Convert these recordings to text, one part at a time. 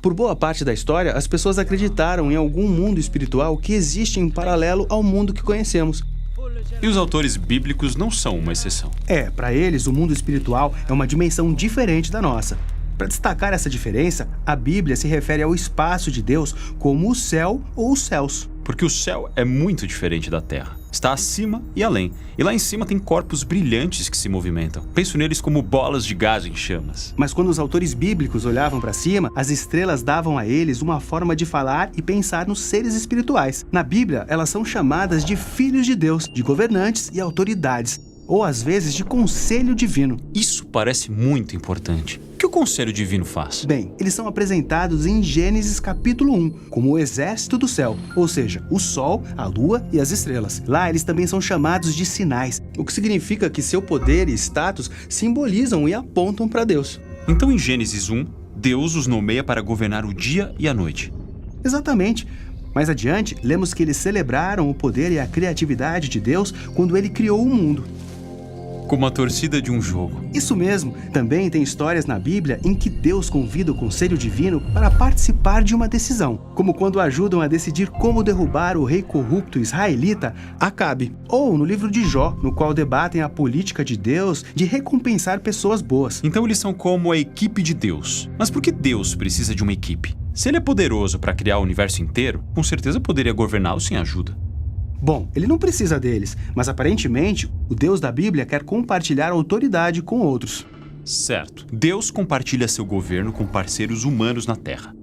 Por boa parte da história, as pessoas acreditaram em algum mundo espiritual que existe em paralelo ao mundo que conhecemos. E os autores bíblicos não são uma exceção. Para eles, o mundo espiritual é uma dimensão diferente da nossa. Para destacar essa diferença, a Bíblia se refere ao espaço de Deus como o céu ou os céus. Porque o céu é muito diferente da terra. Está acima e além. E lá em cima tem corpos brilhantes que se movimentam. Penso neles como bolas de gás em chamas. Mas quando os autores bíblicos olhavam para cima, as estrelas davam a eles uma forma de falar e pensar nos seres espirituais. Na Bíblia, elas são chamadas de filhos de Deus, de governantes e autoridades, ou às vezes de conselho divino. Isso parece muito importante. O que o conselho divino faz? Bem, eles são apresentados em Gênesis capítulo 1, como o exército do céu, ou seja, o sol, a lua e as estrelas. Lá eles também são chamados de sinais, o que significa que seu poder e status simbolizam e apontam para Deus. Então em Gênesis 1, Deus os nomeia para governar o dia e a noite. Exatamente. Mais adiante, lemos que eles celebraram o poder e a criatividade de Deus quando ele criou o mundo. Como a torcida de um jogo. Isso mesmo. Também tem histórias na Bíblia em que Deus convida o conselho divino para participar de uma decisão, como quando ajudam a decidir como derrubar o rei corrupto israelita Acabe, ou no livro de Jó, no qual debatem a política de Deus de recompensar pessoas boas. Então eles são como a equipe de Deus. Mas por que Deus precisa de uma equipe? Se ele é poderoso para criar o universo inteiro, com certeza poderia governá-lo sem ajuda. Bom, ele não precisa deles, mas aparentemente o Deus da Bíblia quer compartilhar autoridade com outros. Certo. Deus compartilha seu governo com parceiros humanos na Terra.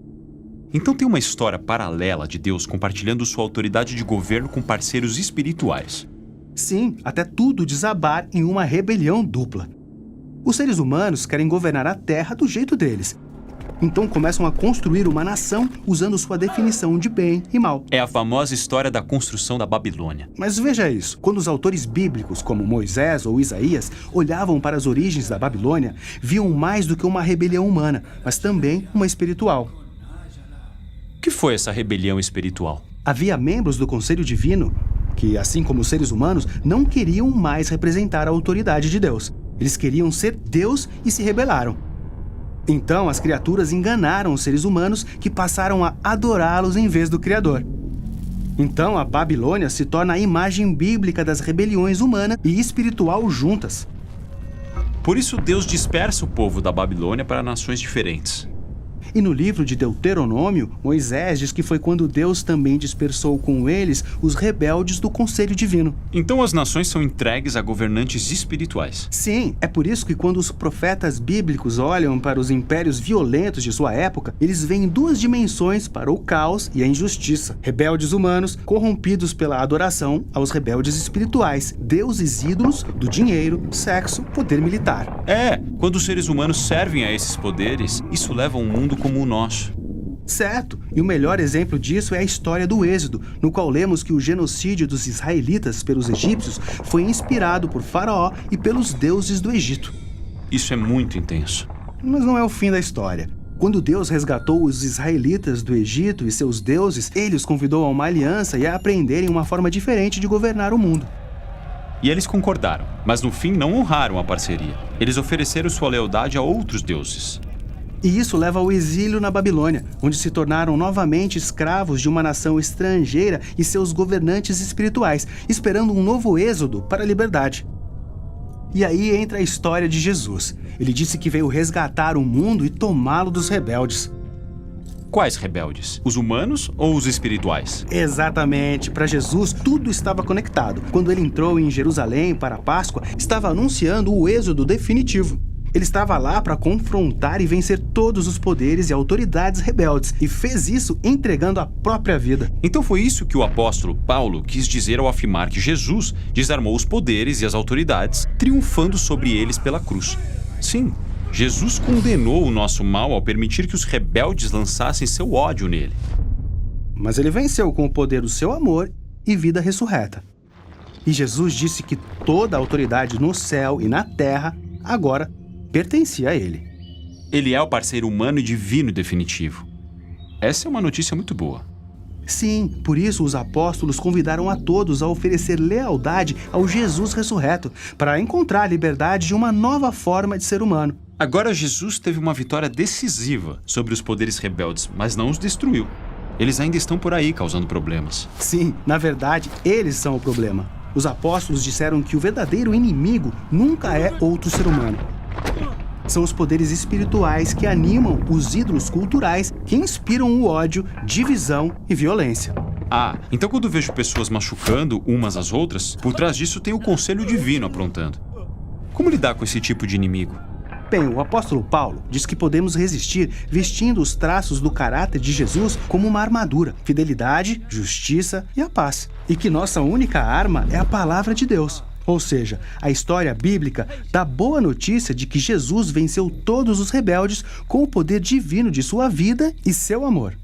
Então tem uma história paralela de Deus compartilhando sua autoridade de governo com parceiros espirituais. Sim, até tudo desabar em uma rebelião dupla. Os seres humanos querem governar a Terra do jeito deles. Então começam a construir uma nação usando sua definição de bem e mal. É a famosa história da construção da Babilônia. Mas veja isso, quando os autores bíblicos, como Moisés ou Isaías, olhavam para as origens da Babilônia, viam mais do que uma rebelião humana, mas também uma espiritual. O que foi essa rebelião espiritual? Havia membros do Conselho Divino que, assim como os seres humanos, não queriam mais representar a autoridade de Deus. Eles queriam ser Deus e se rebelaram. Então, as criaturas enganaram os seres humanos que passaram a adorá-los em vez do Criador. Então, a Babilônia se torna a imagem bíblica das rebeliões humana e espiritual juntas. Por isso, Deus dispersa o povo da Babilônia para nações diferentes. E no livro de Deuteronômio, Moisés diz que foi quando Deus também dispersou com eles os rebeldes do Conselho Divino. Então as nações são entregues a governantes espirituais. Sim, é por isso que quando os profetas bíblicos olham para os impérios violentos de sua época, eles veem duas dimensões para o caos e a injustiça. Rebeldes humanos corrompidos pela adoração aos rebeldes espirituais, deuses ídolos do dinheiro, sexo, poder militar. Quando os seres humanos servem a esses poderes, isso leva a um mundo como o nosso. Certo, e o melhor exemplo disso é a história do Êxodo, no qual lemos que o genocídio dos israelitas pelos egípcios foi inspirado por Faraó e pelos deuses do Egito. Isso é muito intenso. Mas não é o fim da história. Quando Deus resgatou os israelitas do Egito e seus deuses, ele os convidou a uma aliança e a aprenderem uma forma diferente de governar o mundo. E eles concordaram, mas no fim não honraram a parceria. Eles ofereceram sua lealdade a outros deuses. E isso leva ao exílio na Babilônia, onde se tornaram novamente escravos de uma nação estrangeira e seus governantes espirituais, esperando um novo êxodo para a liberdade. E aí entra a história de Jesus. Ele disse que veio resgatar o mundo e tomá-lo dos rebeldes. Quais rebeldes? Os humanos ou os espirituais? Exatamente. Para Jesus, tudo estava conectado. Quando ele entrou em Jerusalém para a Páscoa, estava anunciando o êxodo definitivo. Ele estava lá para confrontar e vencer todos os poderes e autoridades rebeldes, e fez isso entregando a própria vida. Então foi isso que o apóstolo Paulo quis dizer ao afirmar que Jesus desarmou os poderes e as autoridades, triunfando sobre eles pela cruz. Sim, Jesus condenou o nosso mal ao permitir que os rebeldes lançassem seu ódio nele. Mas ele venceu com o poder do seu amor e vida ressurreta. E Jesus disse que toda a autoridade no céu e na terra agora pertencia a ele. Ele é o parceiro humano e divino definitivo. Essa é uma notícia muito boa. Sim, por isso os apóstolos convidaram a todos a oferecer lealdade ao Jesus ressurreto, para encontrar a liberdade de uma nova forma de ser humano. Agora Jesus teve uma vitória decisiva sobre os poderes rebeldes, mas não os destruiu. Eles ainda estão por aí causando problemas. Sim, na verdade, eles são o problema. Os apóstolos disseram que o verdadeiro inimigo nunca é outro ser humano. São os poderes espirituais que animam os ídolos culturais que inspiram o ódio, divisão e violência. Ah, então quando vejo pessoas machucando umas às outras, por trás disso tem o conselho divino aprontando. Como lidar com esse tipo de inimigo? Bem, o apóstolo Paulo diz que podemos resistir vestindo os traços do caráter de Jesus como uma armadura: fidelidade, justiça e a paz. E que nossa única arma é a palavra de Deus. Ou seja, a história bíblica dá boa notícia de que Jesus venceu todos os rebeldes com o poder divino de sua vida e seu amor.